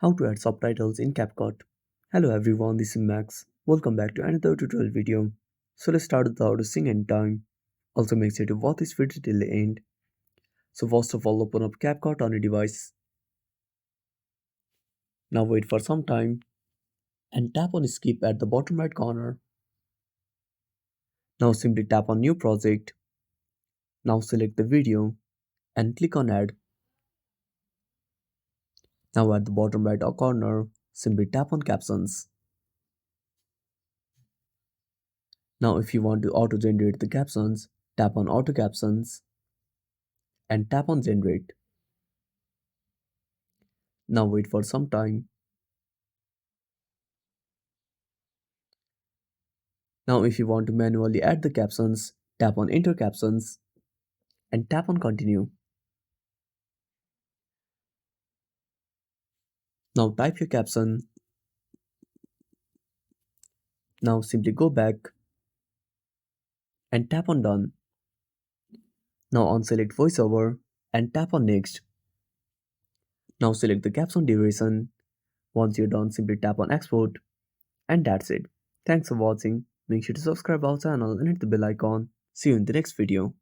How to add subtitles in CapCut. Hello everyone, this is Max. Welcome back to another tutorial video. So let's start without wasting any time. Also make sure to watch this video till the end. So first of all, open up CapCut on your device. Now wait for some time and tap on skip at the bottom right corner. Now simply tap on new project. Now select the video and click on add. Now at the bottom right corner, simply tap on captions. Now if you want to auto generate the captions, tap on auto captions and tap on generate. Now wait for some time. Now if you want to manually add the captions, tap on enter captions and tap on continue. Now type your caption. Now simply go back and tap on done. Now unselect voiceover and tap on next. Now select the caption duration. Once you're done, simply tap on export and that's it. Thanks for watching. Make sure to subscribe our channel and hit the bell icon. See you in the next video.